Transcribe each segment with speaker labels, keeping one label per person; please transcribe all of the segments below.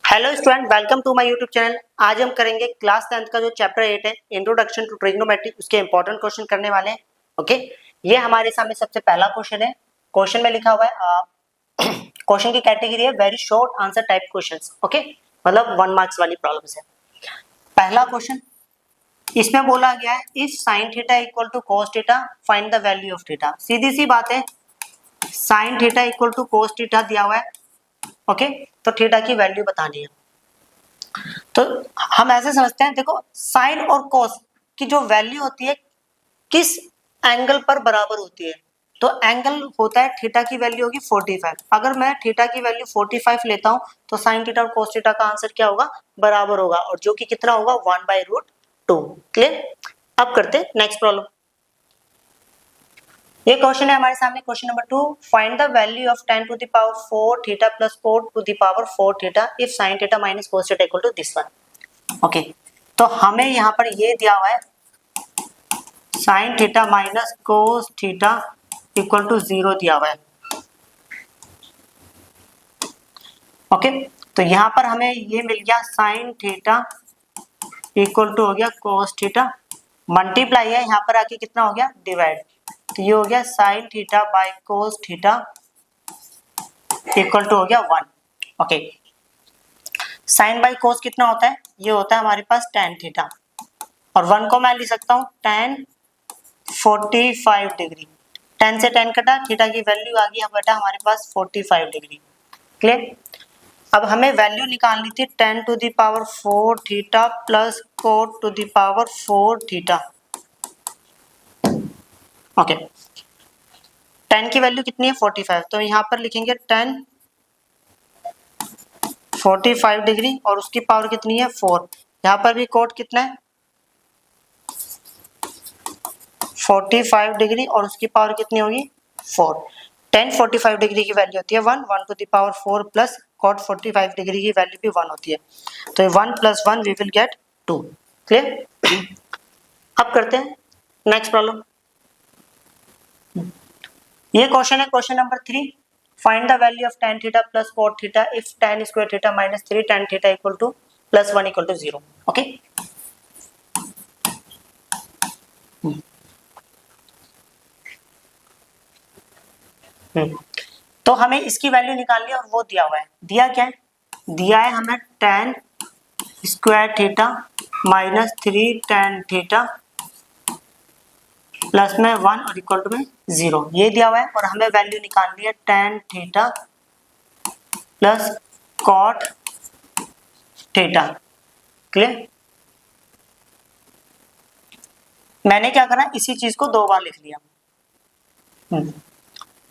Speaker 1: Hello student, welcome to my YouTube channel. आज हम करेंगे क्लास 10th का जो चैप्टर 8 है इंट्रोडक्शन टू ट्रिग्नोमेट्री, उसके इंपॉर्टेंट क्वेश्चन करने वाले हैं। ओके, ये हमारे सामने सबसे पहला क्वेश्चन है। क्वेश्चन में लिखा हुआ है क्वेश्चन की कैटेगरी है very short answer type questions. Okay, मतलब 1 मार्क्स वाली प्रॉब्लम्स है। पहला क्वेश्चन इसमें बोला गया है if sin theta equal to cos theta find the value of theta. सीधी सी बात है, sin theta equal to cos theta दिया हुआ है। ओके, तो थीटा की वैल्यू बतानी है। तो हम ऐसे समझते हैं, देखो साइन और कोस की जो वैल्यू होती है किस एंगल पर बराबर होती है, तो एंगल होता है थीटा की वैल्यू होगी 45। अगर मैं थीटा की वैल्यू 45 लेता हूं तो साइन थीटा और कोस थीटा का आंसर क्या होगा, बराबर होगा, और जो कि कितना होगा 1/√2। क्लियर। अब करते हैं नेक्स्ट प्रॉब्लम। ये क्वेश्चन है हमारे सामने, question number 2। Find the value of tan to the power 4 theta plus 4 to the power 4 theta if sin theta minus cos theta equal to this one. Okay, तो हमें यहाँ पर ये दिया हुआ है sin theta minus cos theta equal to 0 दिया हुआ है। ओके, तो यहाँ पर हमें ये मिल गया sin थीटा इक्वल टू हो गया कोस थीटा, मल्टीप्लाई है यहाँ पर आके कितना हो गया डिवाइड, तो ये हो गया sin theta by cos theta equal to हो गया 1। ओके, साइन बाई कोस कितना होता है, ये होता है हमारे पास tan थीटा, और 1 को मैं लिख सकता हूँ tan 45 डिग्री। tan से tan कटा, थीटा की वैल्यू आ गई बेटा हमारे पास 45 डिग्री। क्लियर। अब हमें वैल्यू निकालनी थी tan to the power 4 theta plus cot to the power 4 theta. Okay, tan की वैल्यू कितनी है 45, तो यहाँ पर लिखेंगे tan 45 डिग्री और उसकी पावर कितनी है 4। यहाँ पर भी कोट कितना है 45 डिग्री और उसकी पावर कितनी होगी 4। tan 45 डिग्री की वैल्यू होती है 1, 1 to the power 4 plus cot 45 degree की वैल्यू भी 1 होती है, तो 1 plus 1 we will get 2। Clear. अब करते हैं नेक्स्ट प्रॉब्लम। ये क्वेश्चन है question number 3। Find the value of tan theta plus cot theta if tan square theta minus 3 tan theta equal to plus 1 equal to 0। Okay, तो हमें इसकी वैल्यू निकालनी है और वो दिया हुआ है। दिया क्या है, दिया है हमें tan square theta minus 3 tan theta plus में 1 और इक्वल टू में 0, ये दिया हुआ है। और हमें वैल्यू निकालनी है tan theta plus cot theta. Clear. मैंने क्या करा, इसी चीज को 2 बार लिख लिया।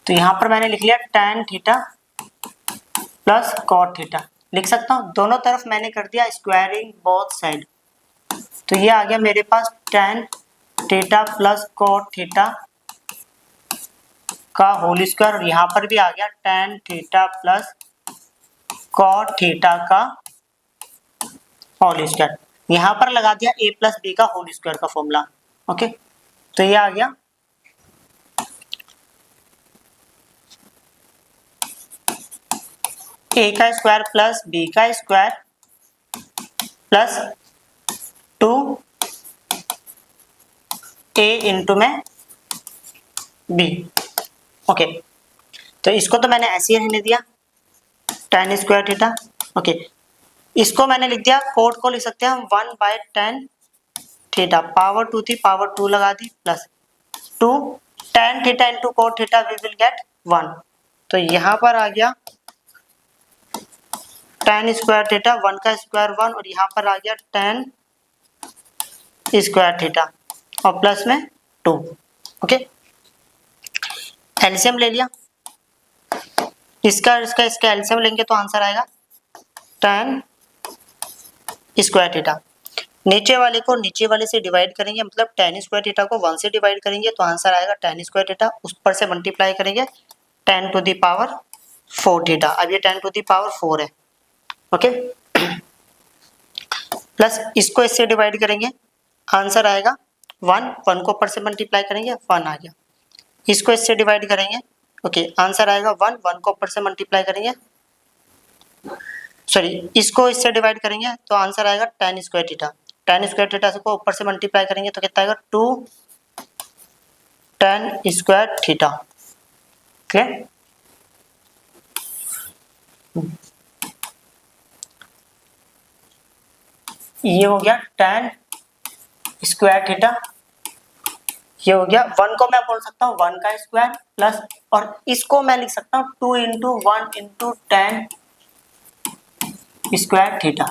Speaker 1: तो यहां पर मैंने लिख लिया tan theta plus cot theta, लिख सकता हूं दोनों तरफ मैंने कर दिया स्क्वायरिंग बोथ साइड, तो ये आ गया मेरे पास tan theta plus cot theta का होल स्क्वायर, और यहाँ पर भी आ गया tan theta plus cot theta का होल स्क्वायर। यहाँ पर लगा दिया a प्लस बी का होल स्क्वायर का फॉर्मूला। ओके, तो ये आ गया a का स्क्वायर प्लस b का स्क्वायर प्लस 2a इंटू में b। ओके, तो इसको तो मैंने ऐसे ही रहने दिया tan स्क्वायर थीटा। ओके, इसको मैंने लिख दिया, कोट को लिख सकते हैं हम 1/tan थीटा, पावर 2 थी पावर 2 लगा दी plus 2 tan theta into cot theta we will get 1। तो यहाँ पर आ गया tan स्क्वायर थीटा 1 का स्क्वायर 1, और यहाँ पर आ गया tan स्क्वायर थीटा और प्लस में 2। ओके, एलसीएम ले लिया, इसका एलसीएम लेंगे तो आंसर आएगा tan स्क्वायर थीटा। नीचे वाले को नीचे वाले से डिवाइड करेंगे, मतलब tan स्क्वायर थीटा को 1 से डिवाइड करेंगे तो आंसर आएगा tan स्क्वायर थीटा, उस पर से मल्टीप्लाई करेंगे tan to the power 4 theta. अब ये tan टू द पावर 4 है। ओके, प्लस इसको इससे डिवाइड करेंगे, आंसर आएगा 1, 1 को ऊपर से मल्टीप्लाई करेंगे 1 आ गया। इसको इससे डिवाइड करेंगे, ओके, आंसर आएगा 1, 1 को ऊपर से मल्टीप्लाई करेंगे सॉरी इसको इससे डिवाइड करेंगे तो आंसर आएगा tan square theta. tan square theta को ऊपर से मल्टीप्लाई करेंगे तो कितना आएगा 2 tan स्क्वायर थीटा। क्लियर? ये हो गया tan स्क्वायर थीटा। ये हो गया 1 को मैं बोल सकता हूँ 1 का स्क्वायर प्लस, और इसको मैं लिख सकता हूँ 2 into 1 into tan square theta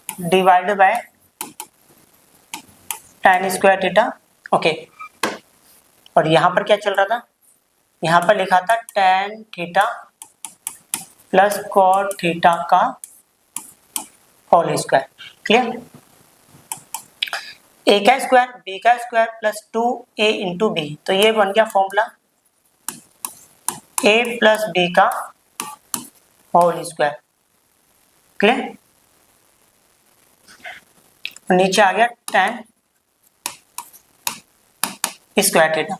Speaker 1: divided bye tan square theta. Okay, और यहाँ पर क्या चल रहा था, यहाँ पर लिखा था tan theta plus cot theta का होल स्क्वायर। क्लियर? a का स्क्वायर b का square plus 2a into B, तो ये बन गया फॉर्मूला a प्लस b का होल स्क्वायर। क्लियर? नीचे आ गया tan स्क्वायर थीटा।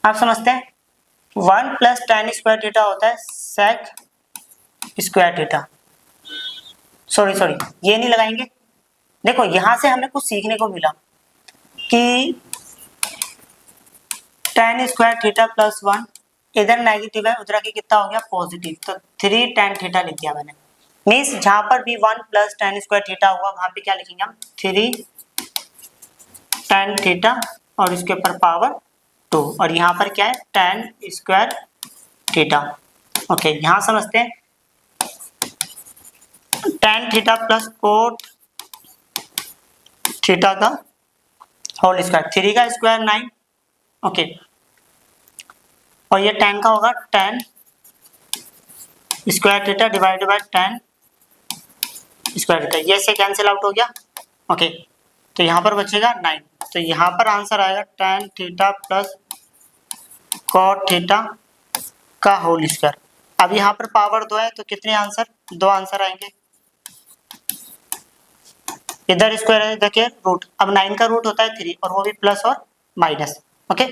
Speaker 1: आप समझते हैं 1 प्लस tan स्क्वायर थीटा होता है sec स्क्वायर थीटा। सॉरी ये नहीं लगाएंगे। देखो यहां से हमें कुछ सीखने को मिला कि tan स्क्वायर थीटा प्लस 1 इधर नेगेटिव है, उधर के कितना हो गया पॉजिटिव, तो 3 tan थीटा लिख दिया मैंने। मीन्स जहां पर भी 1 प्लस tan स्क्वायर थीटा हुआ वहां पे क्या लिखेंगे हम 3 tan थीटा और इसके ऊपर पावर 2, और यहाँ पर क्या है tan स्क्वायर थीटा। ओके, यहाँ समझते हैं tan theta plus cot theta का होल स्क्वायर, 3 का स्क्वायर 9। ओके, और ये tan का होगा tan square theta divided bye tan square theta, ये से कैंसिल आउट हो गया। ओके, तो यहाँ पर बचेगा 9, तो यहाँ पर आंसर आएगा tan theta plus cot theta का होल स्क्वायर। अब यहाँ पर पावर 2 है तो कितने आंसर, 2 आंसर आएंगे। इधर स्क्वायर है देखिए रूट, अब 9 का रूट होता है 3 और वो भी प्लस और माइनस। Okay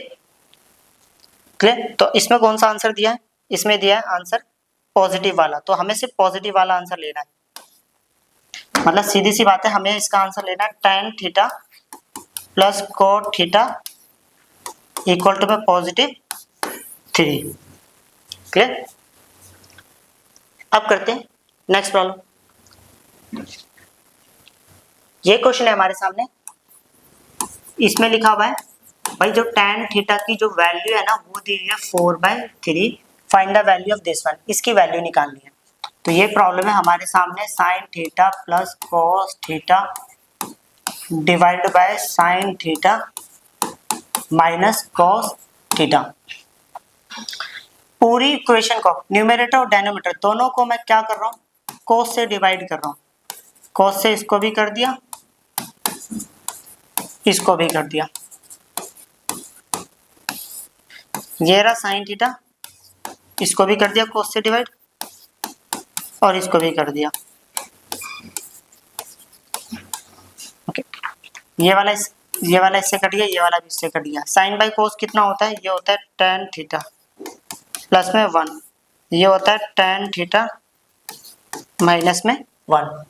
Speaker 1: clear? तो इसमें कौन सा आंसर दिया है, इसमें दिया है आंसर पॉजिटिव वाला, तो हमें सिर्फ पॉजिटिव वाला आंसर लेना है। मतलब सीधी सी बात है, हमें इसका आंसर लेना है tan theta plus cot theta equal to में पॉजिटिव 3। क्लियर? अब करते हैं नेक्स्ट प्रॉब्लम। ये क्वेश्चन है हमारे सामने, इसमें लिखा हुआ है भाई जो tan थीटा की जो वैल्यू है ना वो दी है 4/3, find the value of this one, इसकी वैल्यू निकालनी है। तो ये प्रॉब्लम है हमारे सामने sin theta plus cos theta divide by sin theta minus cos theta. पूरी इक्वेशन को न्यूमरेटर और डिनोमिनेटर दोनों को मैं क्या कर रहा हूँ cos से डिवाइड कर रहा हूँ। cos से इसको भी कर दिया, इसको भी कर दिया, ये रहा sin थीटा, इसको भी कर दिया cos से डिवाइड और इसको भी कर दिया। ओके, ये वाला इससे कट गया, ये वाला भी इससे कट गया। sin बाई cos कितना होता है, ये होता है tan थीटा प्लस में 1, ये होता है tan थीटा माइनस में 1।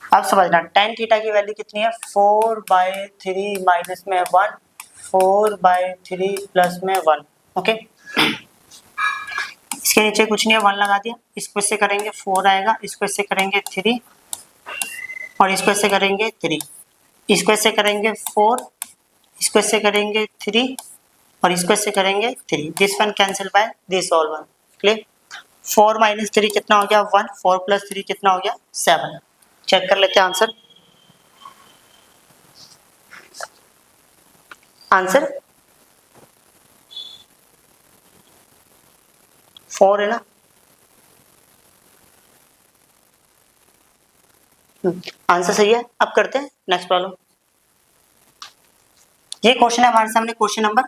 Speaker 1: अब समझना tan थीटा की वैल्यू कितनी है 4/3 माइनस में 1, 4/3 प्लस में 1। ओके, इसके नीचे कुछ नहीं है 1 लगा दिया, इसको इससे करेंगे 4 आएगा, इसको इससे करेंगे 3 और इसको इससे करेंगे 3, इसको इससे करेंगे 4, इसको इससे करेंगे 3 और इसको इससे करेंगे 3। This one cancel by this all one. Clear? 4 minus 3 कितना हो गया 1, 4 प्लस 3 कितना हो गया 7। चेक कर लेते हैं आंसर। आंसर 4 है ना। आंसर सही है। अब करते हैं नेक्स्ट प्रॉब्लम। ये क्वेश्चन है हमारे सामने, क्वेश्चन नंबर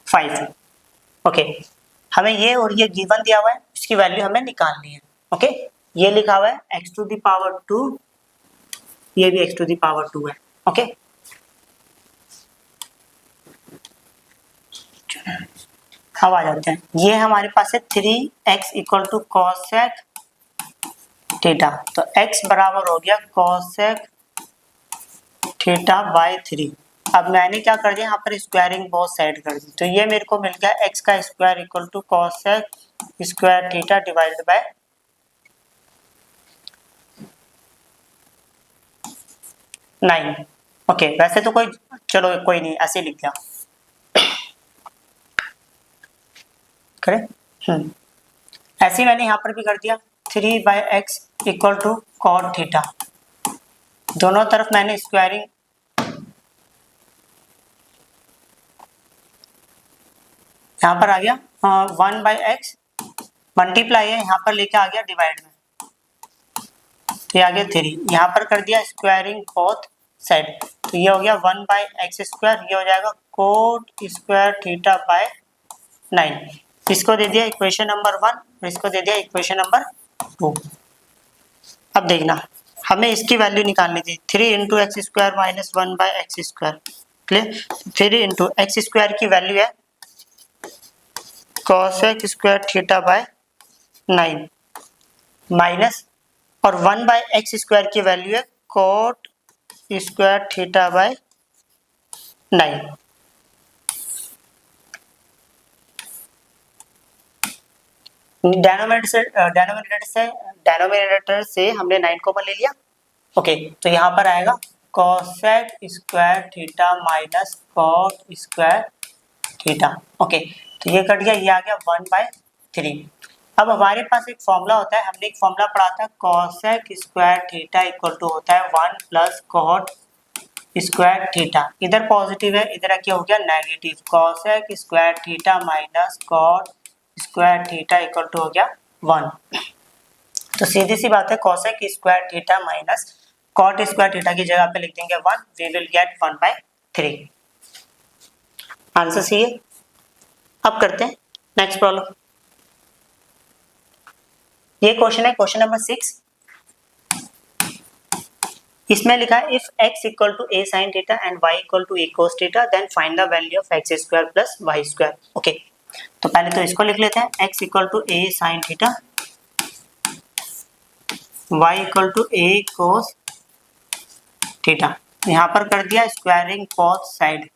Speaker 1: 5। ओके, हमें ये और ये गिवन दिया हुआ है, इसकी वैल्यू हमें निकालनी है। ओके, ये लिखा हुआ है x टू द पावर 2, ये भी x टू द पावर 2 है। ओके, अब आ जाते हैं, ये हमारे पास है 3x equal to cosec theta, तो x बराबर हो गया कॉसेक थीटा बाई 3। अब मैंने क्या कर दिया, यहाँ पर स्क्वायरिंग बोथ साइड कर दी, तो ये मेरे को मिल गया x का square equal to cosec square theta divided by 9। Okay, वैसे तो कोई, चलो कोई नहीं, ऐसे ही लिख दिया करें। ऐसे ही मैंने यहाँ पर भी कर दिया 3/x equal to cot theta, दोनों तरफ मैंने स्क्वायरिंग, यहाँ पर आ गया 1/x मल्टीप्लाई है, यहाँ पर लेके आ गया डिवाइड में, तो ये आ गया 3, यहाँ पर कर दिया स्क्वायरिंग बोथ साइड, तो ये हो गया 1/x स्क्वायर, ये हो जाएगा कोट स्क्वायर थीटा बाय 9। इसको दे दिया इक्वेशन नंबर 1 और इसको दे दिया इक्वेशन नंबर 2। अब देखना, हमें इसकी वैल्यू निकालनी थी, 3 into x square minus 1/x square, clear. 3 into x square की वैल्यू है cosec square theta by 9 minus, और 1/x स्क्वायर की वैल्यू है coat square theta by 9। Denominator से हमने 9 कॉमन ले लिया। ओके, तो यहाँ पर आएगा cosec square theta minus cot square theta. Okay, तो ये कट गया, ये आ गया 1/3। अब हमारे पास एक फॉर्मूला होता है, हमने एक फॉर्मूला पढ़ा था, cosec square theta equal to होता है 1 प्लस कॉट स्क्वायर थीटा। इधर पॉजिटिव है, इधर क्या हो गया negative, cosec square theta minus cot square theta equal to हो गया 1। तो सीधी सी बात है, cosec square theta minus cot square theta की जगह पे लिख देंगे 1, we will get 1/3। Answer C है। अब करते हैं नेक्स्ट प्रॉब्लम। ये क्वेश्चन है क्वेश्चन नंबर 6। इसमें लिखा है if x equal to a sin theta and y equal to a cos theta then find the value of x square plus y square. Okay, तो पहले तो इसको लिख लेते हैं, x equal to a sin theta, y equal to a cos theta. यहाँ पर कर दिया स्क्वायरिंग बोथ साइड,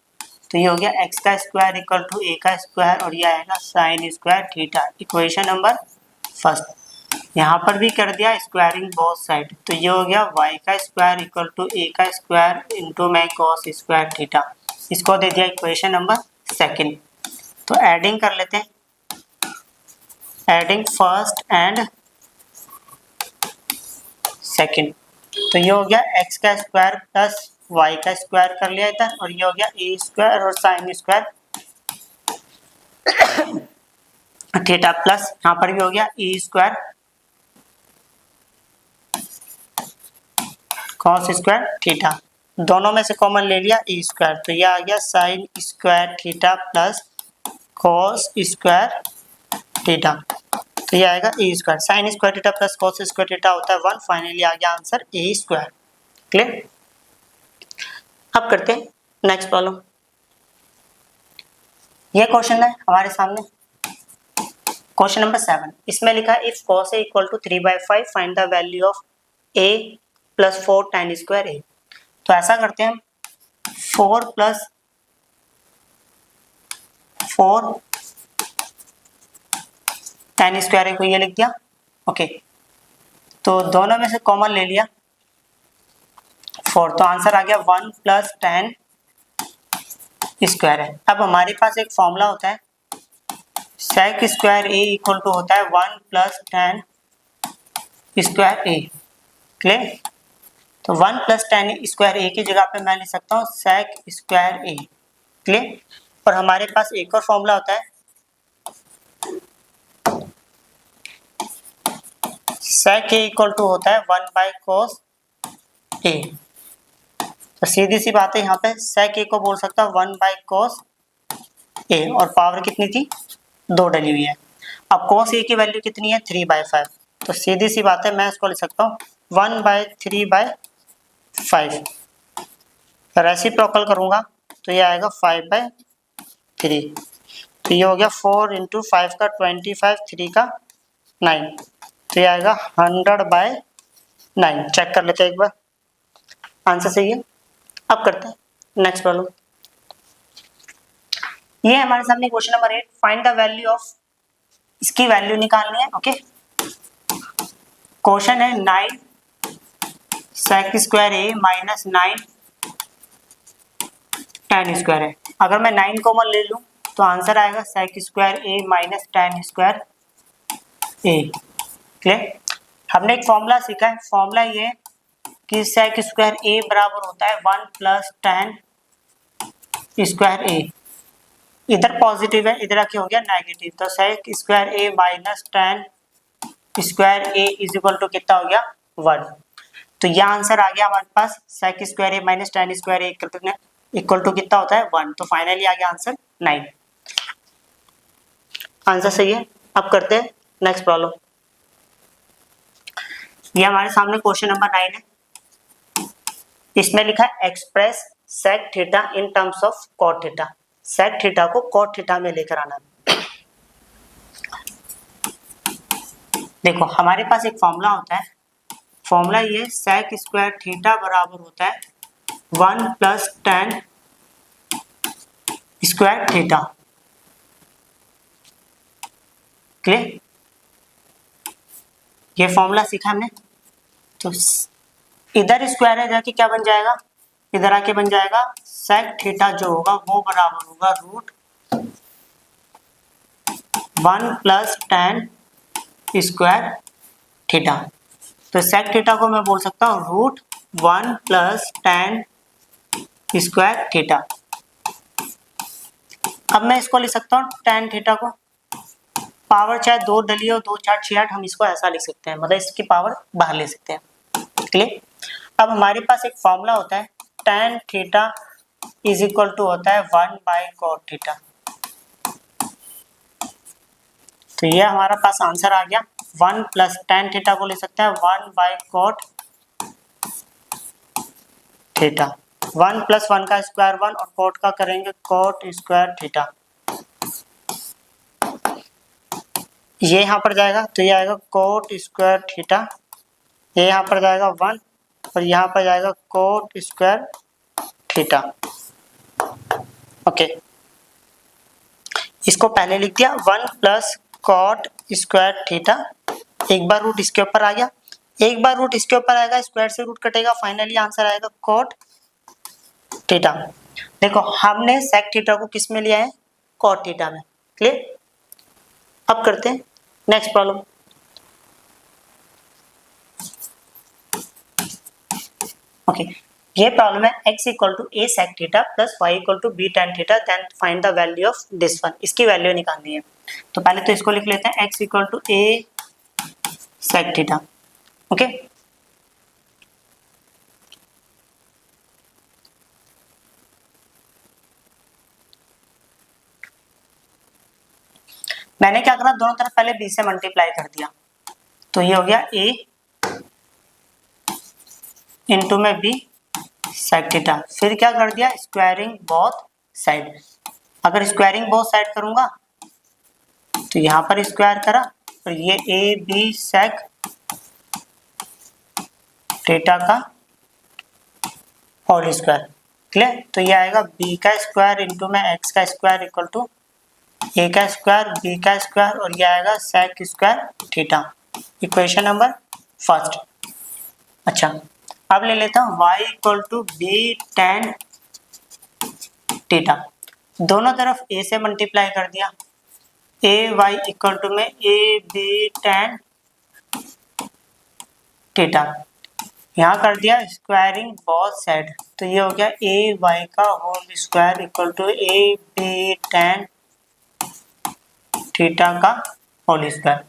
Speaker 1: तो ये हो गया x का स्क्वायर इक्वल टू a का स्क्वायर और ये आएगा sin square theta, equation number first. यहाँ पर भी कर दिया स्क्वायरिंग बोथ साइड, तो ये हो गया y का स्क्वायर इक्वल टू a का स्क्वायर इंटू में cos स्क्वायर थीटा, इसको दे दिया इक्वेशन नंबर सेकंड। तो एडिंग कर लेते हैं, एडिंग फर्स्ट एंड सेकंड, तो ये हो गया x का स्क्वायर प्लस y का स्क्वायर कर लिया इधर, और ये हो गया a स्क्वायर और sin स्क्वायर थीटा प्लस यहाँ पर भी हो गया e square cos square theta, दोनों में से कॉमन ले लिया e स्क्वायर, तो ये आ गया sin square theta plus cos square theta, तो ये आएगा e square, sin square theta plus cos square theta होता है 1। फाइनली आ गया आंसर a स्क्वायर। क्लियर। अब करते हैं नेक्स्ट प्रॉब्लम। ये क्वेश्चन है हमारे सामने क्वेश्चन नंबर 7। इसमें लिखा है if cos a equal to 3/5 find the value of a plus 4 tan square a। तो ऐसा करते हैं, 4 प्लस 4 tan स्क्वायर a को ये लिख दिया। ओके, तो दोनों में से कॉमन ले लिया 4, तो आंसर आ गया 1 प्लस tan स्क्वायर है। अब हमारे पास एक फॉर्मूला होता है, sec square a equal to होता है 1 plus tan square a। Clear. तो 1 प्लस tan स्क्वायर a की जगह पे मैं लिख सकता हूँ sec स्क्वायर a। क्लियर। और हमारे पास एक और फॉर्मूला होता है, sec a इक्वल टू होता है 1/cos a। तो सीधी सी बात है, यहाँ पे sec a को बोल सकता हूँ 1/cos a, और पावर कितनी थी 2 डली हुई है। अब cos a की वैल्यू कितनी है 3/5, तो सीधी सी बात है मैं इसको लिख सकता हूँ 1/3/5। रेसिप्रोकल करूंगा तो ये आएगा 5/3। तो ये हो गया 4 इंटू 5 का 25, 3 का 9, तो ये आएगा 100/9। चेक कर लेते हैं एक बार, आंसर सही है। अब करते हैं नेक्स्ट प्रॉब्लम। ये हमारे सामने question number 8, find the value of, इसकी वैल्यू निकालनी है। ओके, क्वेश्चन है 9 sec square a minus 9 tan square है। अगर मैं 9 कॉमन ले लूं तो आंसर आएगा sec square a minus tan square a। Clear? हमने एक फॉर्मूला सीखा है, फॉर्मूला ये है कि sec स्क्वायर a बराबर होता है 1 प्लस tan स्क्वायर a। इधर पॉजिटिव है, इधर क्या हो गया नेगेटिव, तो sec square a minus tan square a is equal to कितना हो गया 1। तो यह आंसर आ गया हमारे पास, sec square a minus tan square a equal to कितना होता है 1। तो फाइनली आ गया आंसर 9। आंसर सही है। अब करते हैं नेक्स्ट प्रॉब्लम। ये हमारे सामने क्वेश्चन नंबर 9 है। इसमें लिखा है express sec theta in terms of cot theta. sec theta को cot थीटा में लेकर आना। देखो हमारे पास एक फॉर्मूला होता है, फॉर्मूला ये sec स्क्वायर थीटा बराबर होता है 1 plus tan square theta. Clear? ये फॉर्मूला सीखा हमने। तो इधर स्क्वायर है जाके क्या बन जाएगा, इधर आके बन जाएगा sec थीटा जो होगा वो बराबर होगा root 1 plus tan square theta. तो sec थीटा को मैं बोल सकता हूँ root 1 plus tan square theta. अब मैं इसको लिख सकता हूँ tan थीटा को, पावर चाहे 2 डली हो 2 4 6 8, हम इसको ऐसा लिख सकते हैं, मतलब इसकी पावर बाहर ले सकते हैं। क्लियर? अब हमारे पास एक फॉर्मूला होता है tan theta is equal to होता है 1/cot थीटा। तो ये हमारा पास आंसर आ गया 1 प्लस tan थीटा को ले सकते हैं 1/cot थीटा। 1 प्लस 1 का स्क्वायर 1 और cot का करेंगे cot स्क्वायर थीटा। ये यहाँ पर जाएगा तो ये आएगा cot स्क्वायर थीटा, ये यहाँ पर जाएगा 1 और यहाँ पर जाएगा cot स्क्वायर थीटा। ओके, इसको पहले लिख दिया 1 प्लस cot स्क्वायर थीटा, एक बार रूट इसके ऊपर आ गया, एक बार रूट इसके ऊपर आएगा, स्क्वायर से रूट कटेगा, फाइनली आंसर आएगा cot थीटा। देखो हमने sec थीटा को किस में लिया है, cot थीटा में। क्लियर? अब करते हैं नेक्स्ट प्रॉब्लम। ओके, ये प्रॉब्लम है x equal to a sec theta plus y equal to b tan theta, then find the value of this one. इसकी वैल्यू निकालनी है। तो पहले तो इसको लिख लेते हैं x equal to a sec theta. Okay, मैंने क्या करा, दोनों तरफ पहले b से मल्टीप्लाई कर दिया, तो ये हो गया a इंटू में b sec थीटा। फिर क्या कर दिया, स्क्वायरिंग बोथ साइड। अगर स्क्वायरिंग बोथ साइड करूंगा तो यहाँ पर स्क्वायर करा और ये ए बी sec थीटा का होल स्क्वायर। क्लियर? तो ये आएगा b का स्क्वायर इंटू में x का स्क्वायर इक्वल टू a का स्क्वायर b का स्क्वायर और ये आएगा sec square theta. Equation number first. अच्छा, अब ले लेता हूँ y equal to B tan theta. दोनों तरफ a से मल्टीप्लाई कर दिया, ए वाई इक्वल टू में ए बी tan थीटा। यहाँ कर दिया स्क्वायरिंग बोथ साइड, तो ये हो गया ए वाई का whole square equal to a b tan theta का होल स्क्वायर।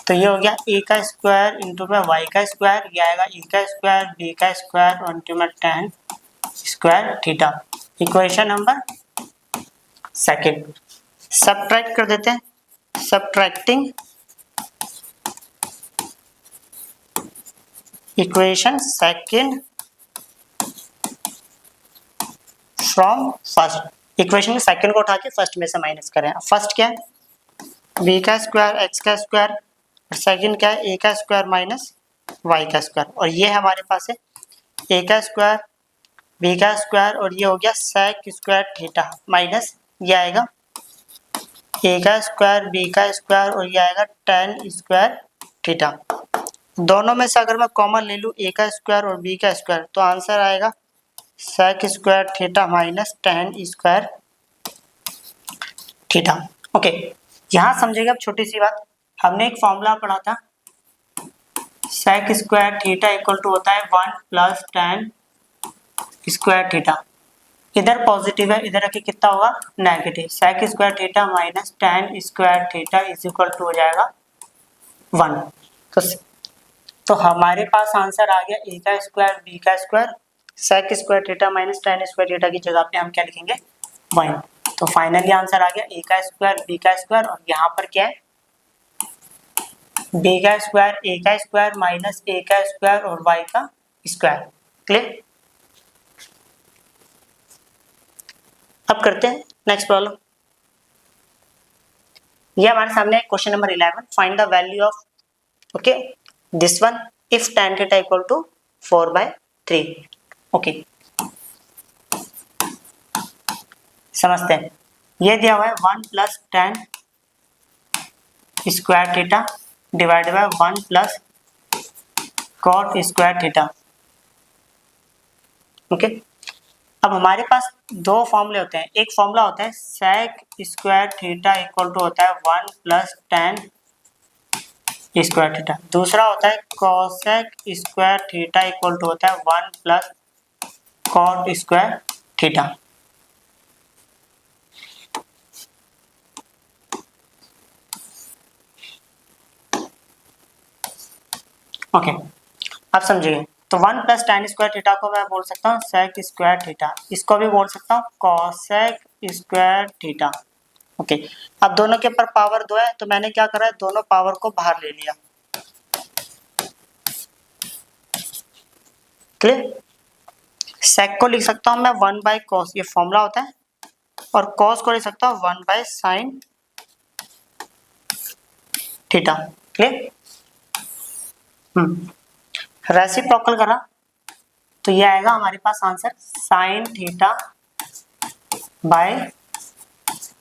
Speaker 1: तो ये हो गया ए का स्क्वायर इंटू में वाई का स्क्वायर, ये आएगा ई का स्क्वायर बी का स्क्वायर और इंटू में tan square theta. Equation number second. Subtract कर देते हैं, subtracting equation second from first. Equation में सेकंड को उठा के फर्स्ट में से माइनस करें। फर्स्ट क्या है, बी का स्क्वायर एक्स का स्क्वायर, और सेकंड क्या है, ए का स्क्वायर माइनस वाई का स्क्वायर, और ये हमारे पास है ए का स्क्वायर बी का स्क्वायर, और ये हो गया सेक स्क्वायर थीटा माइनस ये आएगा ए का स्क्वायर बी का स्क्वायर, और ये आएगा टेन स्क्वायर थीटा। दोनों में से अगर मैं कॉमन ले लूँ ए का स्क्वायर और बी का स्क्वायर, तो आंसर आएगा sec square theta minus tan square theta. Okay, यहाँ समझिएगा अब छोटी सी बात, हमने एक फॉर्मूला पढ़ा था sec square theta equal to होता है 1 प्लस टेन स्क्वायर थीटा। इधर पॉजिटिव है, इधर रखिए कितना होगा negative, sec square theta minus tan square theta is equal to हो जाएगा 1। तो हमारे पास आंसर आ गया ए का स्क्वायर बी का square, sec square theta minus tan square theta की जगह पे हम क्या लिखेंगे 1। तो फाइनली आंसर आ गया ए का स्क्वायर बी का स्क्वायर, और यहाँ पर क्या है बी का स्क्वायर ए का स्क्वायर माइनस ए का स्क्वायर और वाई का स्क्वायर। क्लियर। अब करते हैं नेक्स्ट प्रॉब्लम। ये हमारे सामने question number 11, find the value of okay this one if tan theta equal to 4/3। Okay, समझते हैं। ये दिया हुआ है 1 plus tan square theta divided by 1 plus cot square theta. Okay, अब हमारे पास दो फॉर्मूले होते हैं, एक फॉर्मूला होता है sec square theta equal to होता है 1 प्लस टेन स्क्वायर थीटा, दूसरा होता है cosec square theta equal to होता है 1 plus cot square theta. Okay, अब समझिए, तो 1 प्लस टेन स्क्वायर थीटा को मैं बोल सकता हूँ सेक स्क्वायर थीटा, इसको भी बोल सकता हूँ कोसेक स्क्वायर थीटा। ओके, अब दोनों के ऊपर पावर 2 है, तो मैंने क्या करा है दोनों पावर को बाहर ले लिया। क्लियर। सेक को लिख सकता हूँ मैं 1 बाय कॉस, ये फॉर्मूला होता है, और कॉस को लिख सकता हूँ 1 by sine theta. Clear. Reciprocal करा तो ये आएगा हमारे पास answer sine theta by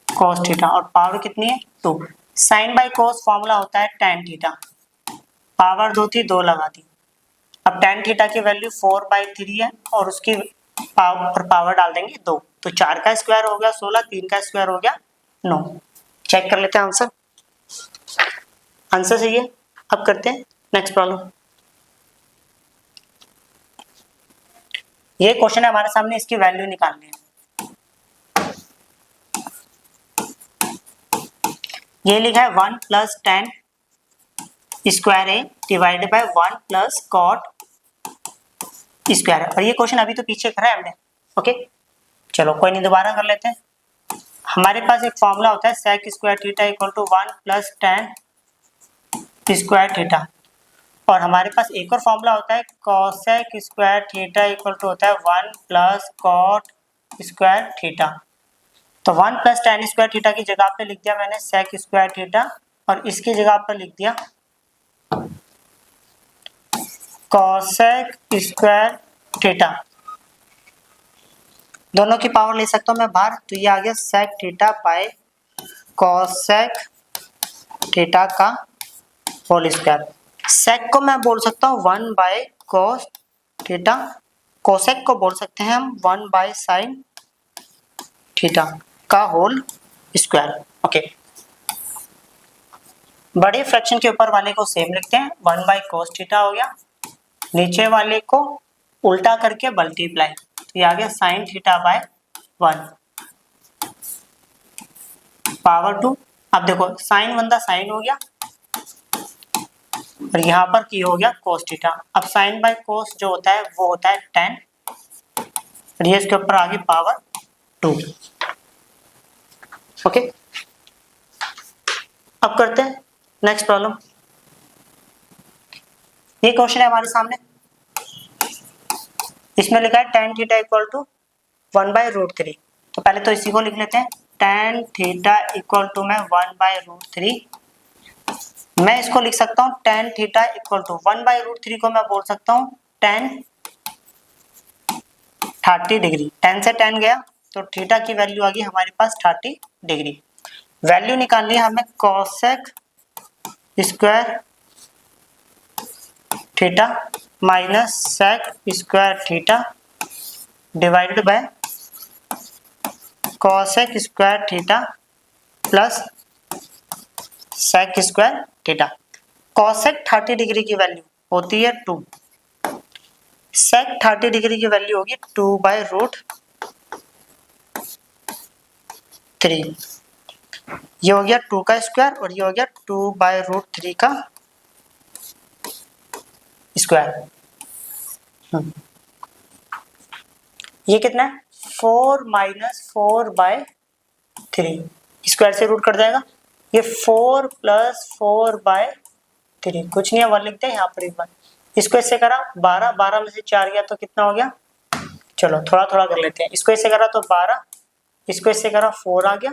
Speaker 1: cos theta, और पावर कितनी है 2। साइन बाय कॉस फॉर्मूला होता है टेन थीटा, पावर 2 थी 2 लगा दी। अब टेन थीटा की वैल्यू 4/3 है, और उसकी पावर डाल देंगे 2, तो 4 का स्क्वायर हो गया 16, 3 का स्क्वायर हो गया 9। चेक कर लेते हैं आंसर, आंसर सही है। अब करते हैं नेक्स्ट प्रॉब्लम। ये क्वेश्चन है हमारे सामने, इसकी वैल्यू निकालनी है। ये लिखा है 1 plus tan square A divided by 1 plus cot square, और ये क्वेश्चन अभी तो पीछे करा है हमने। ओके, चलो कोई नहीं, दोबारा कर लेते हैं। हमारे पास एक फॉर्मूला होता है sec square theta equal to 1 plus tan square theta, और हमारे पास एक और फॉर्मूला होता है cosec square theta equal to होता है 1 प्लस कॉट स्क्वायर थीटा। तो 1 प्लस टेन स्क्वायर थीटा की जगह पे लिख दिया मैंने सेक स्क्वायर थीटा, और इसकी जगह पर लिख दिया कोसेक स्क्वायर थीटा। दोनों की पावर ले सकता हूँ मैं बाहर, तो ये आ गया sec theta by cosec theta का होल स्क्वायर। सेक को मैं बोल सकता हूँ 1 बाय कोस थीटा, कोसेक को बोल सकते हैं हम 1 बाय साइन थीटा का होल स्क्वायर। ओके, बड़े फ्रैक्शन के ऊपर वाले को सेम लिखते हैं, 1 बाय कोस थीटा हो गया, नीचे वाले को उल्टा करके मल्टीप्लाई, तो ये आ गया साइन थीटा बाय 1 पावर 2। अब देखो साइन 1 साइन हो गया, और यहाँ पर की हो गया कोस थीटा। अब साइन बाय कोस जो होता है वो होता है 10, और ये इसके ऊपर आ गई पावर 2। ओके, अब करते हैं नेक्स्ट प्रॉब्लम। ये क्वेश्चन है हमारे सामने, इसमें लिखा है tan थीटा इक्वल टू 1/√3। तो पहले तो इसी को लिख लेते हैं, tan थीटा इक्वल टू में 1/√3। मैं इसको लिख सकता हूँ tan थीटा इक्वल टू 1/√3 को मैं बोल सकता हूँ tan 30 डिग्री। tan से tan गया तो थीटा की वैल्यू आ गई हमारे पास 30 डिग्री। वैल्यू निकालनी है हमें cosec square theta minus sec square theta divided by cosec square theta plus sec square theta. Cosec 30 degree की वैल्यू होती है 2, सेक 30 डिग्री की वैल्यू होगी 2/√3। ये हो गया 2 का स्क्वायर और ये हो गया 2/√3 का स्क्वायर। ये कितना है 4 - 4/3, स्क्वायर से रूट कट जाएगा। ये 4 + 4/3 कुछ नहीं है, 1 लिखते हैं यहाँ पर एक बार। इसको इससे करा 12, 12 में से 4 गया तो कितना हो गया, चलो थोड़ा थोड़ा कर लेते हैं। इसको इससे करा तो 12, इसको इससे करा 4 आ गया,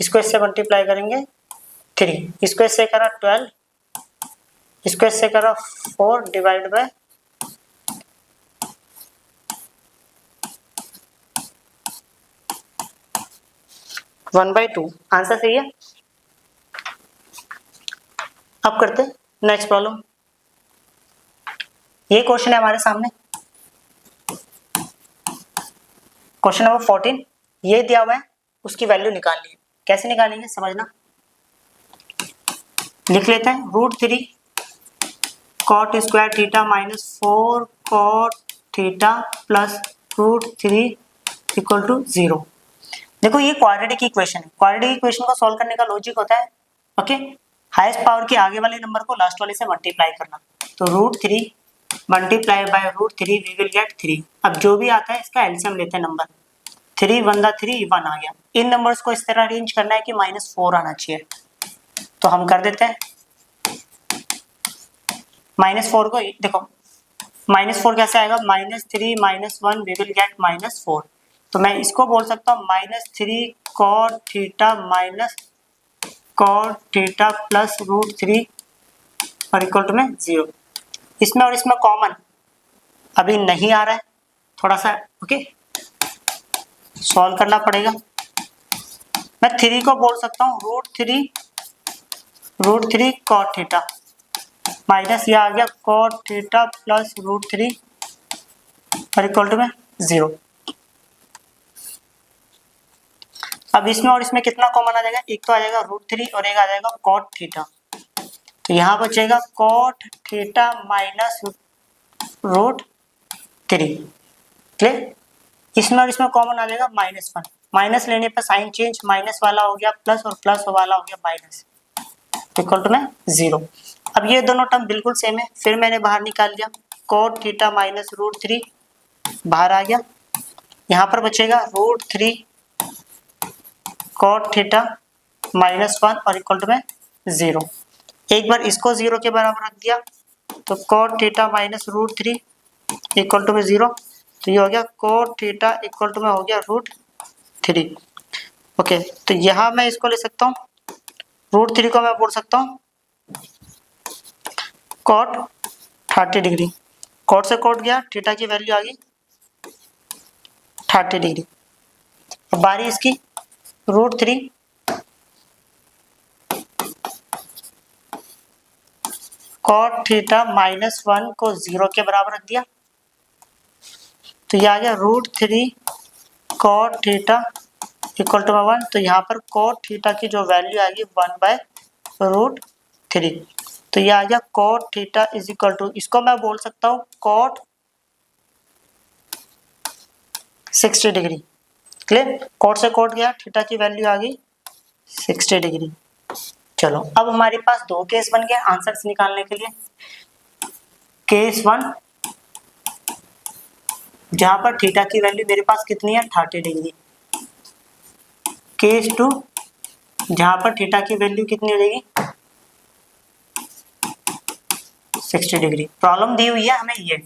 Speaker 1: इसको इससे मल्टीप्लाई करेंगे 3, इसको इससे करा 12, इसको इससे करा 4 डिवाइड बाय 1/2। आंसर सही है। अब करते हैं नेक्स्ट प्रॉब्लम। ये क्वेश्चन है हमारे सामने, क्वेश्चन नंबर 14। ये दिया हुआ है, उसकी वैल्यू निकालनी है। कैसे निकालेंगे समझना। लिख लेते हैं √3 cot square theta minus 4 cot theta plus √3 equal to 0। देखो ये क्वाड्रेटिक इक्वेशन है। क्वाड्रेटिक इक्वेशन को सॉल्व करने का लॉजिक होता है ओके, हाईएस्ट पावर के आगे वाले नंबर को लास्ट वाले से मल्टीप्लाई करना। तो √3 multiply by √3 we will get 3। अब जो भी आता है इसका एलसीएम लेते हैं नंबर, 3 × 3 1 आ गया। इन नंबर्स को इस तरह अरेंज करना है कि -4 आना चाहिए, तो हम कर देते हैं। -4 को देखो, -4 कैसे आएगा, -3 - 1 वी विल गेट -4। तो मैं इसको बोल सकता हूँ -3 cot theta minus cot theta plus √3 और इक्वल टू में 0। इसमें और इसमें कॉमन अभी नहीं आ रहा है, थोड़ा सा ओके सॉल्व करना पड़ेगा। मैं 3 को बोल सकता हूँ √3 cot थीटा माइनस ये आ गया cot थीटा प्लस √3 और इक्वल टू में 0। अब इसमें और इसमें कितना कॉमन आ जाएगा, एक तो आ जाएगा √3 और एक आ जाएगा cot थीटा। तो यहाँ बचेगा cot थीटा माइनस √3 क्लियर। इसमें और इसमें कॉमन आ जाएगा -1, माइनस लेने पर साइन चेंज, माइनस वाला हो गया प्लस और प्लस वाला हो गया माइनस, इक्वल टू में 0। अब ये दोनों टर्म बिल्कुल सेम है, फिर मैंने बाहर निकाल लिया cot थीटा माइनस √3 बाहर आ गया। यहाँ पर बचेगा √3 cot थीटा -1 और इक्वल टू में 0। एक बार इसको 0 के बराबर रख दिया तो cot theta minus √3 equal to में 0। तो ये हो गया cot थीटा इक्वल टू में हो गया √3 ओके। तो यहाँ मैं इसको ले सकता हूँ, √3 को मैं बोल सकता हूँ cot 30 डिग्री। cot से cot गया, थीटा की वैल्यू आ गई 30 डिग्री। अब बारी इसकी √3 cot थीटा -1 को 0 के बराबर रख दिया, तो ये आ गया √3 cot थीटा इक्वल टू 1। तो यहाँ पर cot थीटा की जो वैल्यू आएगी 1/√3। तो ये आ गया cot theta is equal to, इसको मैं बोल सकता हूँ cot 60 डिग्री क्लियर। cot से cot गया, थीटा की वैल्यू आ गई 60 डिग्री। चलो अब हमारे पास दो केस बन गए आंसर्स निकालने के लिए। केस 1 जहां पर थीटा की वैल्यू मेरे पास कितनी है 30 डिग्री। केस 2 जहां पर थीटा की वैल्यू कितनी हो जाएगी 60 डिग्री। प्रॉब्लम दी हुई है हमें ये,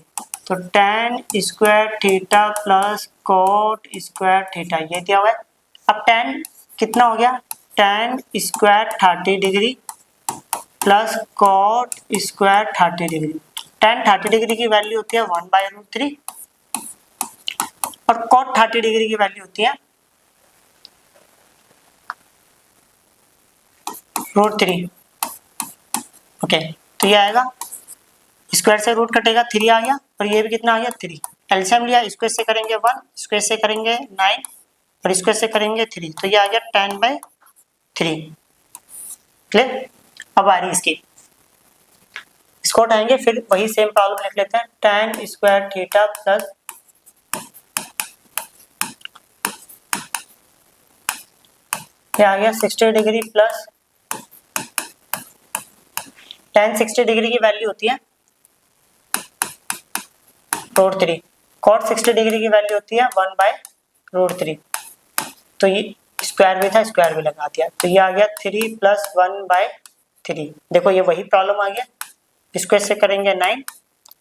Speaker 1: तो तो tan square theta plus cot square theta ये दिया हुआ है। अब tan कितना हो गया, tan square 30 degree plus cot square 30 degree. tan 30 degree की वैल्यू होती है 1/√3 और कॉट 30 डिग्री की वैल्यू होती है √3। ओके, तो ये आएगा, स्क्वायर से रूट कटेगा 3 आ गया और ये भी कितना आ गया 3। एलसीएम लिया, स्क्वायर से करेंगे 1, स्क्वायर से करेंगे 9 और स्क्वायर से करेंगे 3, तो ये आ गया 10/3। क्लियर। अब आ रही इसकी, इसको उठाएंगे फिर वही सेम प्रॉब्लम लिख लेते हैं। tan स्क्वायर थीटा प्लस ये आ गया 60 डिग्री प्लस tan 60 डिग्री की वैल्यू होती है √3, cot 60 डिग्री की वैल्यू होती है 1/√3। तो ये स्क्वायर भी था, स्क्वायर भी लगा दिया, तो ये आ गया 3 + 1/3। देखो ये वही प्रॉब्लम आ गया, स्क्वायर से करेंगे 9,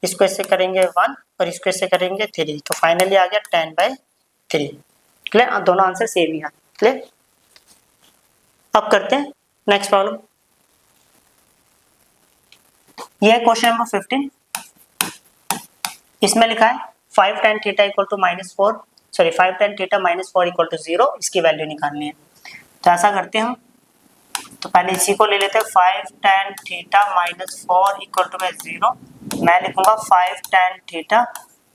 Speaker 1: स्क्वायर से करेंगे 1 और स्क्वायर से करेंगे 3, तो फाइनली आ गया 10/3। क्लियर, दोनों आंसर सेम ही है। क्लियर। अब करते हैं नेक्स्ट प्रॉब्लम। ये है क्वेश्चन नंबर 15। इसमें लिखा है 5 tan theta equal to -4, sorry 5 tan theta -4 equal to 0, इसकी वैल्यू निकालनी है। तो ऐसा करते हैं हम, तो पहले इसी को ले लेते हैं। 5 tan थीटा -4 इक्वल टू में 0, मैं लिखूंगा 5 tan थीटा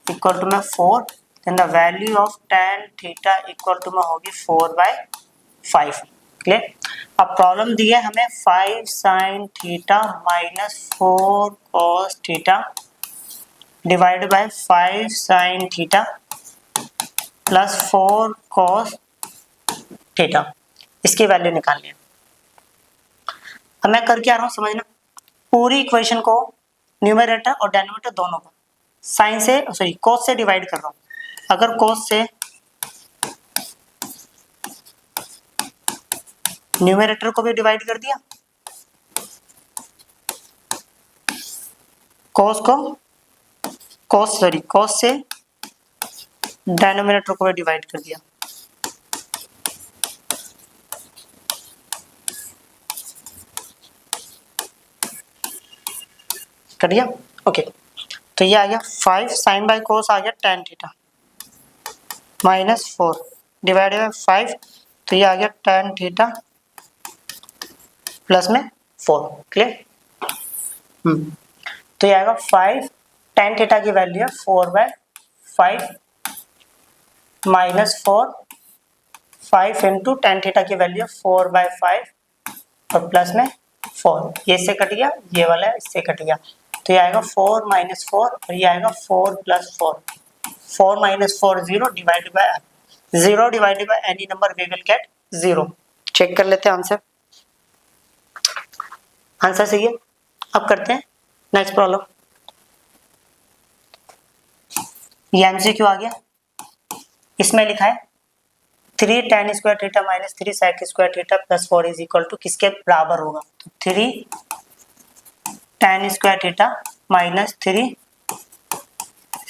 Speaker 1: इक्वल टू में 4, then the value of tan theta equal to में होगी 4/5। क्लियर। अब प्रॉब्लम दी है हमें 5 sin theta -4 cos theta divide by 5 sin theta plus 4 cos theta, इसकी वैल्यू निकालनी है। अब मैं करके आ रहा हूँ, समझना, पूरी इक्वेशन को न्यूमरेटर और डिनोमिनेटर दोनों को साइन से, सॉरी cos से डिवाइड कर रहा हूँ। अगर cos से न्यूमरेटर को भी डिवाइड कर दिया, cos से डिनोमिनेटर को भी डिवाइड कर दिया, कर दिया। ओके, तो ये आ गया 5 sin बाय cos आ गया tan थीटा -4 डिवाइडेड बाय 5, तो ये आ गया tan थीटा प्लस में 4। क्लियर। तो ये आएगा 5 tan थीटा की वैल्यू है 4/5 -4, 5 इंटू tan थीटा की वैल्यू है 4/5 और प्लस में 4, ये इससे कट गया, ये वाला इससे कट गया, तो ये आएगा 4 - 4 और ये आएगा 4 + 4, 4 - 4 0 divided by any number we will get 0। Check कर लेते हैं आंसर, आंसर सही है। अब करते हैं नेक्स्ट प्रॉब्लम। ये एमसीक्यू आ गया, इसमें लिखा है 3 tan square theta -3 sec square theta plus 4 is equal to किसके बराबर होगा। तो 3 tan square theta -3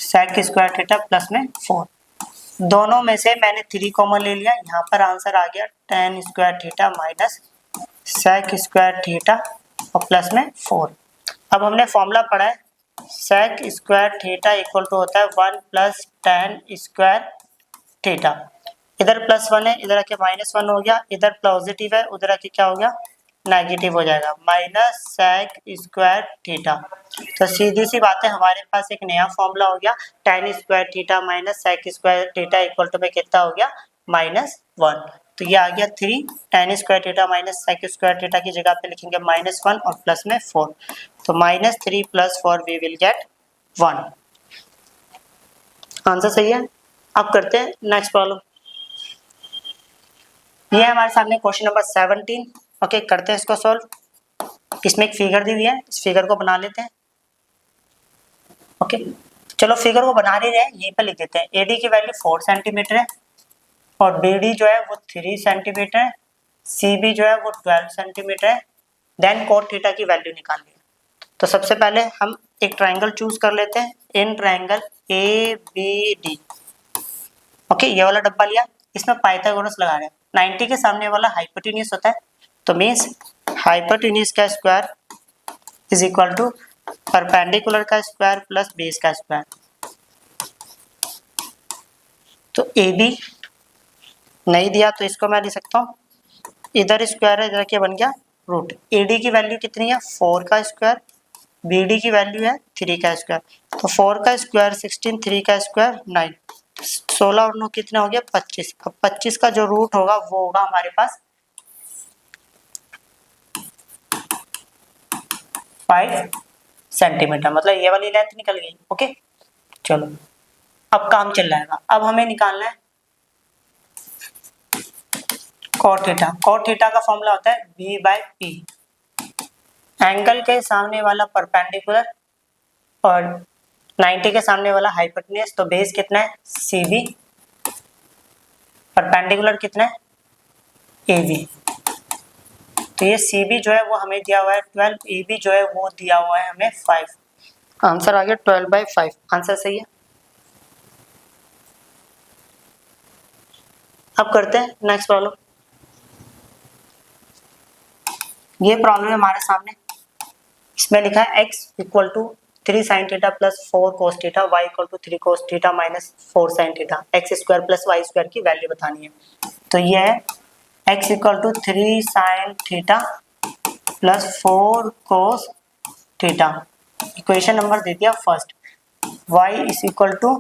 Speaker 1: sec square theta plus में 4, दोनों में से मैंने 3 कॉमन ले लिया, यहाँ पर आंसर आ गया tan square theta sec square theta और प्लस में 4। अब हमने फॉर्मूला पढ़ा है, sec square theta equal to होता है 1 + tan स्क्वायर थीटा। इधर +1 है, इधर आके -1 हो गया, इधर पॉजिटिव है, उधर आके क्या हो गया नेगेटिव हो जाएगा, -sec स्क्वायर थीटा। तो सीधी सी बात है, हमारे पास एक नया फॉर्मूला हो गया tan square theta -sec square theta equal to में कितना हो गया -1। तो ये आ गया 3 tan square theta -sec square theta की जगह पे लिखेंगे -1 और प्लस में 4, तो -3 + 4 वी विल गेट 1। आंसर सही है। अब करते हैं नेक्स्ट प्रॉब्लम। ये है हमारे सामने क्वेश्चन नंबर 17। ओके, करते हैं इसको सॉल्व। इसमें एक फिगर दी हुई है, इस फिगर को बना लेते हैं। ओके, चलो फिगर को बना रहे हैं, यहीं पर लिख देते हैं। एडी की वैल्यू 4 सेंटीमीटर है और बीडी जो है वो 3 सेंटीमीटर है, सीबी जो है वो 12 सेंटीमीटर है। देन कोट थीटा की वैल्यू निकालनी है। तो सबसे पहले हम एक ट्राइंगल चूज कर लेते हैं, इन ट्राइंगल ABD। ओके, ये वाला डब्बा लिया, इसमें पाइथागोरस लगा रहे हैं। 90 के सामने वाला हाइपोटेन्यूज होता है, तो मीन्स हाइपोटेन्यूज का square is equal to perpendicular का स्क्वायर प्लस बेस का स्क्वायर। तो AB नहीं दिया तो इसको मैं लिख सकता हूँ, इधर स्क्वायर है, इधर क्या बन गया रूट। AD की वैल्यू कितनी है 4 का स्क्वायर, BD की वैल्यू है 3 का स्क्वायर। तो 4 का स्क्वायर 16, 3 का स्क्वायर 9, 16 और 9 कितना हो गया 25। अब 25 का जो रूट होगा वो होगा हमारे पास 5 सेंटीमीटर, मतलब ये वाली लेंथ निकल गई। ओके, चलो अब काम चल जाएगा। अब हमें निकालना है कॉट थीटा। कॉट थीटा का फॉर्मूला होता है V/P, एंगल के सामने वाला परपेंडिकुलर और 90 के सामने वाला हाइपोटेन्यूज। तो बेस कितना है CB, परपेंडिकुलर कितना है AB। तो ये CB जो है वो हमें दिया हुआ है 12, AB जो है वो दिया हुआ है हमें 5। आंसर आ गया 12/5, आंसर सही है। अब करते हैं नेक्स्ट प्रॉब्लम। ये प्रॉब्लम है हमारे सामने, इसमें लिखा है x equal to 3 sin theta plus 4 cos theta, y equal to 3 cos theta minus 4 sin theta, x square plus y square की वैल्यू बतानी है। तो ये है x equal to 3 sin theta plus 4 cos theta, equation number दे दिया first. y is equal to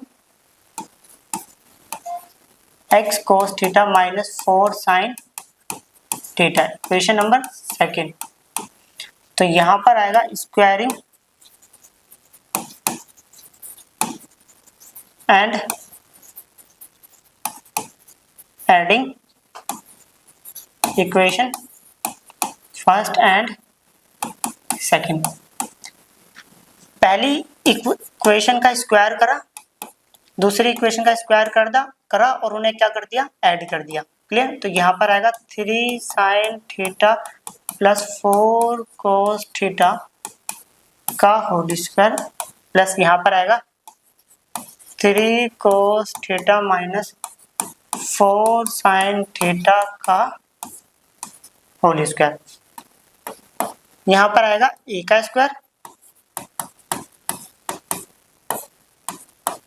Speaker 1: x cos theta minus 4 sin theta, equation number second. तो यहां पर आएगा squaring and adding equation first and second. पहली equation का square करा, दूसरी इक्वेशन का स्क्वायर करा और उन्हें क्या कर दिया ऐड कर दिया। क्लियर। तो यहाँ पर आएगा 3 sin theta plus 4 cos theta का होल स्क्वायर प्लस यहाँ पर आएगा 3 cos theta minus 4 sin theta का होल स्क्वायर। यहाँ पर आएगा a का स्क्वायर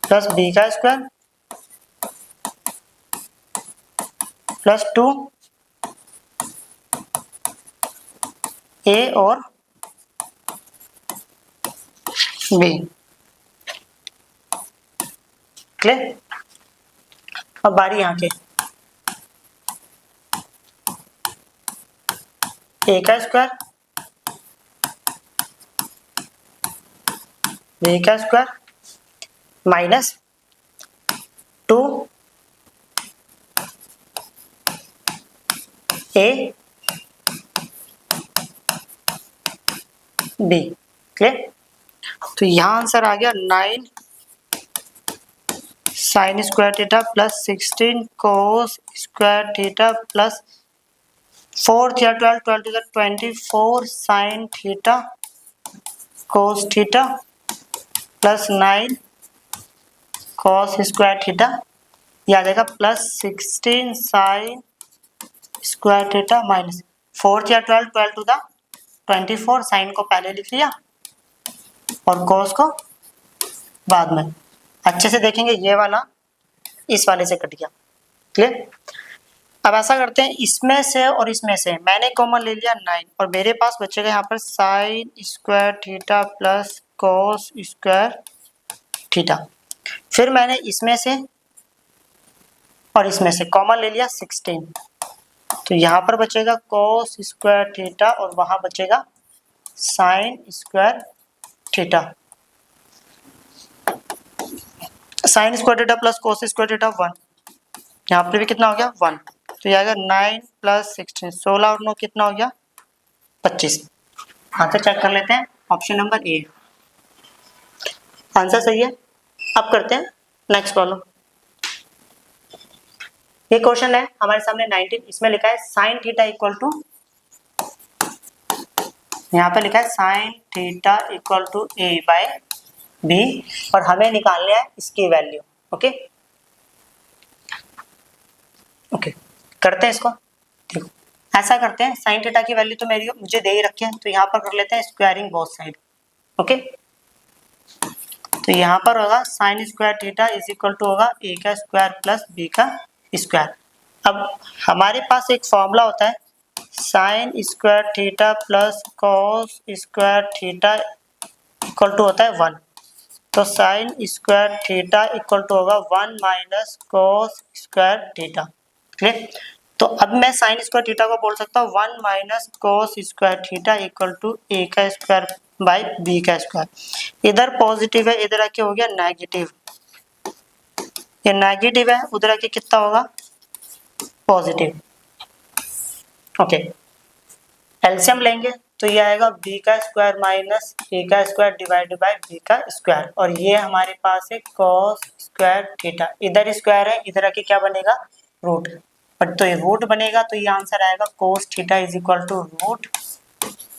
Speaker 1: प्लस b का स्क्वायर प्लस 2a और b। क्लियर। अब बारी यहाँ के a का स्क्वायर b का square minus 2a b। Clear. तो यहाँ आंसर आ गया 9 sin square theta plus 16 cos square theta plus 4 theta 12 12 to the 24 sin theta cos theta plus 9 cos square theta, याद आएगा plus 16 sin square theta minus 4 theta 12 12 to the 24, sine को पहले लिख लिया और cos को बाद में। अच्छे से देखेंगे ये वाला इस वाले से कट गया। क्लियर। अब ऐसा करते हैं, इसमें से और इसमें से मैंने कॉमन ले लिया 9 और मेरे पास बचेगा यहाँ पर sign square theta plus cos square theta. फिर मैंने इसमें से और इसमें से कॉमन ले लिया 16, तो यहाँ पर बचेगा cos स्क्वायर थीटा और वहां बचेगा sign square theta. Sign square theta plus cos square theta 1, यहाँ पर भी कितना हो गया 1, तो ये आएगा 9 प्लस 16, 16 और 9 कितना हो गया 25। आंसर चेक कर लेते हैं, ऑप्शन नंबर ए आंसर सही है। अब करते हैं नेक्स्ट प्रॉब्लम। ये क्वेश्चन है हमारे सामने 19, इसमें लिखा है साइन थीटा इक्वल टू यहाँ पे लिखा है sine theta equal to A by B और हमें निकालना है इसकी वैल्यू। ओके ओके करते हैं इसको। देखो ऐसा करते हैं, साइन थीटा की वैल्यू तो मुझे दे ही रखी है, तो यहाँ पर कर लेते हैं स्क्वायरिंग बोथ साइड। ओके तो यहाँ पर होगा sine square theta is equal to होगा ए का स्क्वायर प्लस बी का स्क्वायर। अब हमारे पास एक फॉर्मूला होता है sine square theta plus cos square theta equal to होता है 1। तो sine square theta equal to होगा 1 minus cos square theta. Clear? तो अब मैं साइन स्क्वायर थीटा को बोल सकता हूँ 1 minus cos square theta equal to a का स्क्वायर बाई बी का स्क्वायर। इधर पॉजिटिव है, इधर आके हो गया नेगेटिव, ये नेगेटिव है, उधर आके कितना होगा पॉजिटिव। ओके एलसीएम लेंगे तो ये आएगा बी का स्क्वायर माइनस ए का स्क्वायर डिवाइडेड बाय बी का स्क्वायर और ये हमारे पास है कॉस स्क्वायर थीटा। इधर स्क्वायर है, इधर आके क्या बनेगा रूट, बट तो ये रूट बनेगा तो ये आंसर आएगा cos theta is equal to root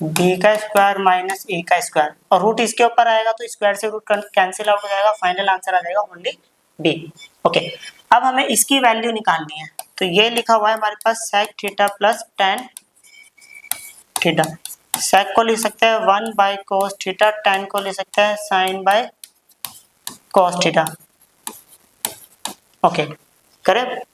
Speaker 1: B का स्क्वायर माइनस ए का स्क्वायर और रूट इसके ऊपर आएगा तो स्क्वायर से रूट कैंसिल आउट हो जाएगा, फाइनल आंसर आ जाएगा ओनली बी। ओके अब हमें इसकी वैल्यू निकालनी है, तो ये लिखा हुआ है हमारे पास sec theta plus tan theta. Sec को लिख सकते हैं 1 बाय कोस थीटा, टेन को लिख सकते हैं sine by cos theta. Okay correct.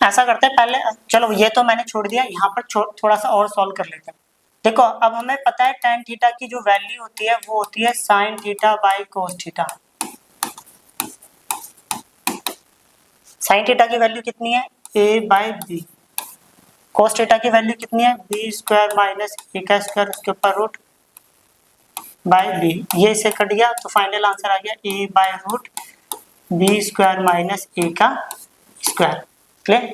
Speaker 1: ऐसा करते हैं पहले, चलो ये तो मैंने छोड़ दिया, यहाँ पर थोड़ा सा और सॉल्व कर लेते हैं। देखो अब हमें पता है टेन थीटा की जो वैल्यू होती है वो होती है sine theta by cos theta. Sine theta की वैल्यू कितनी है ए बाई बी, कोस थीटा की वैल्यू कितनी है बी स्क्वायर माइनस ए का स्क्वायर उसके ऊपर रूट बाय बी। ये इसे कट गया तो फाइनल आंसर आ गया a by root b square minus ए का स्क्वायर। क्लियर?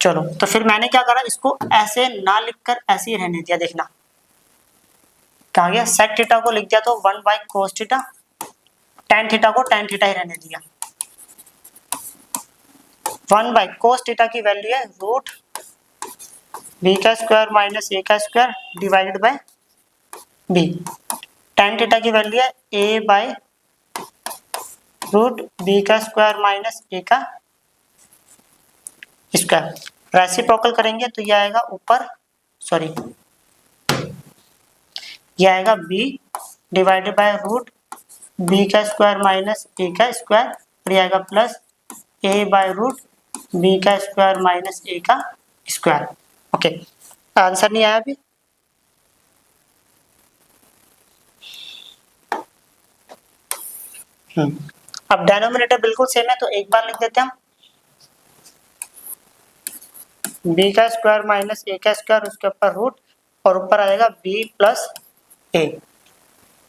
Speaker 1: चलो तो फिर मैंने क्या करा, इसको ऐसे ना लिखकर ऐसे ही रहने दिया। देखना कहा गया सेक थीटा को लिख दिया तो 1 by cos theta, tan theta को टेन थीटा ही रहने दिया। 1 बाय कोस थीटा की वैल्यू है रूट बी का स्क्वायर माइनस ए का square divided by B. Tan theta की वैल्यू है ए बाय रूट बी का स्क्वायर माइनस ए का स्क्वायर। रेसिप्रोकल करेंगे तो यह आएगा ऊपर, सॉरी यह आएगा b divided by root B का स्क्वायर माइनस ए का स्क्वायर और यह आएगा plus a by root B का स्क्वायर माइनस ए का स्क्वायर। ओके आंसर नहीं आया अभी। अब डिनोमिनेटर बिल्कुल सेम है तो एक बार लिख देते हैं हम बी का स्क्वायर माइनस ए का स्क्वायर उसके ऊपर रूट और ऊपर आ जाएगा बी प्लस ए।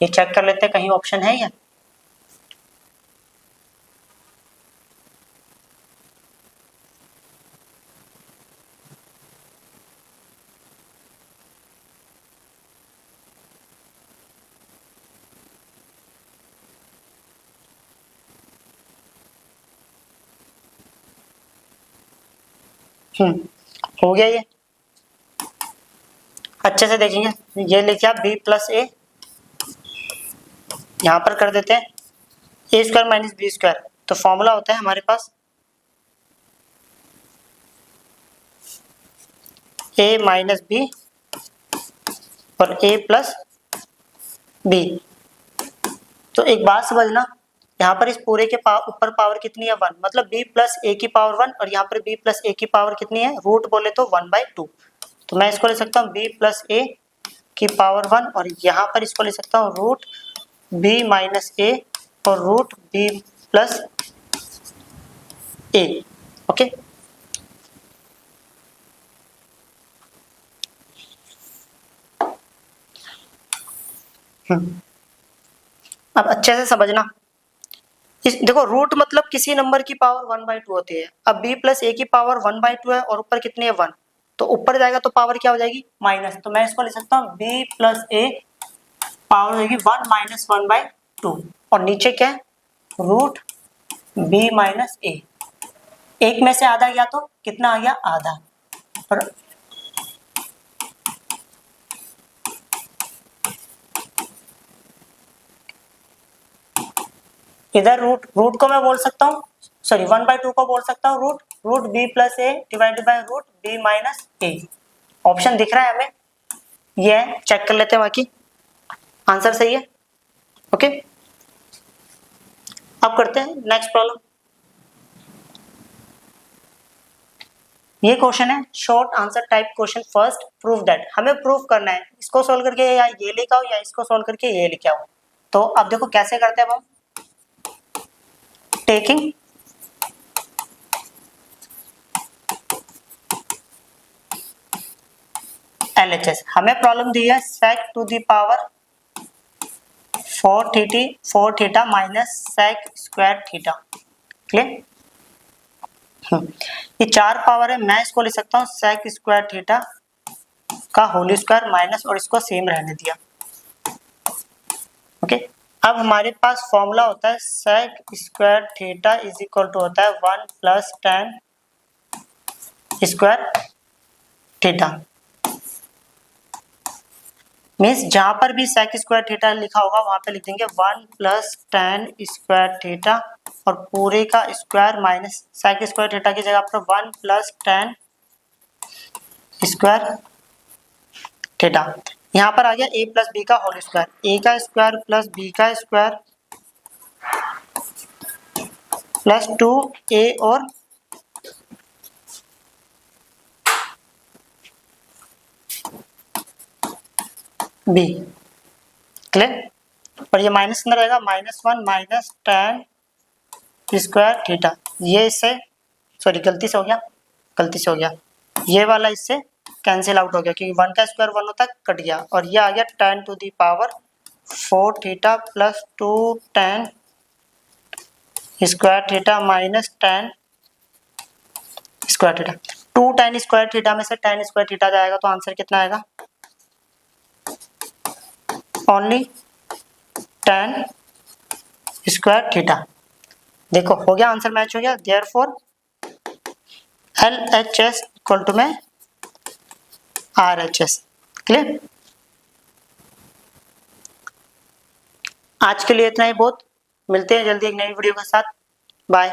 Speaker 1: ये चेक कर लेते हैं कहीं ऑप्शन है या हो गया। ये अच्छे से देखेंगे, ये लिखा बी प्लस ए, यहाँ पर कर देते हैं ए स्क्वायर माइनस बी स्क्वायर। तो फॉर्मूला होता है हमारे पास ए माइनस बी और ए प्लस बी। तो एक बात समझना, यहाँ पर इस पूरे के ऊपर पावर कितनी है 1, मतलब b प्लस ए की पावर 1 और यहाँ पर b प्लस ए की पावर कितनी है रूट बोले तो 1/2। तो मैं इसको ले सकता हूँ b प्लस ए की पावर 1 और यहाँ पर इसको ले सकता हूँ रूट b माइनस ए और रूट b प्लस ए। ओके अब अच्छे से समझना, इस देखो रूट मतलब किसी नंबर की पावर 1/2 होती है। अब b प्लस ए की पावर 1/2 है और ऊपर कितनी है 1, तो ऊपर जाएगा तो पावर क्या हो जाएगी माइनस। तो मैं इसको लिख सकता हूँ b प्लस ए पावर होगी 1 माइनस 1/2 और नीचे क्या है रूट बी माइनस ए, एक में से आधा गया तो कितना आ गया, आधा, और इधर रूट को मैं बोल सकता हूँ, सॉरी 1/2 को बोल सकता हूँ root B plus A divided by root B minus A. Option दिख रहा है हमें, ये है, चेक कर लेते हैं बाकी आंसर सही है। ओके, अब करते हैं नेक्स्ट प्रॉब्लम। ये क्वेश्चन है short answer type question, first proof that, हमें प्रूफ करना है, इसको सॉल्व करके या ये लिखा हो या इसको सॉल्व करके ये लिखा हो। तो अब देखो कैसे करते हैं, अब हम टेकिंग LHS, हमें प्रॉब्लम दी है sec to the power 4 theta minus sec square theta, clear. ये 4 पावर है, मैं इसको लिख सकता हूँ sec स्क्वायर थीटा का होल स्क्वायर माइनस, और इसको सेम रहने दिया। ओके, अब हमारे पास फॉर्मूला होता है sec square theta is equal to होता है 1 plus tan square theta, means जहां पर भी sec स्क्वायर थीटा लिखा होगा वहां पे लिख देंगे 1 प्लस tan स्क्वायर थीटा और पूरे का square minus sec square theta की जगह पर 1 प्लस tan स्क्वायर थीटा। यहाँ पर आ गया a प्लस बी का होल स्क्वायर, a का स्क्वायर प्लस b का स्क्वायर प्लस 2a और b, क्लियर। और ये माइनस में रहेगा -1 माइनस tan स्क्वायर थीटा, ये इससे सॉरी गलती से हो गया, ये वाला इससे कैंसिल आउट हो गया क्योंकि 1 का स्क्वायर 1 होता है, कट गया, और ये आ गया tan to the power 4 theta plus 2 tan square theta minus tan square theta. 2 tan square थीटा में से tan स्क्वायर थीटा जाएगा तो आंसर कितना आएगा, ओनली tan स्क्वायर थीटा। देखो हो गया, आंसर मैच हो गया, देयरफॉर LHS इक्वल टू में RHS, क्लियर। आज के लिए इतना ही बहुत, मिलते हैं जल्दी एक नई वीडियो के साथ, बाय।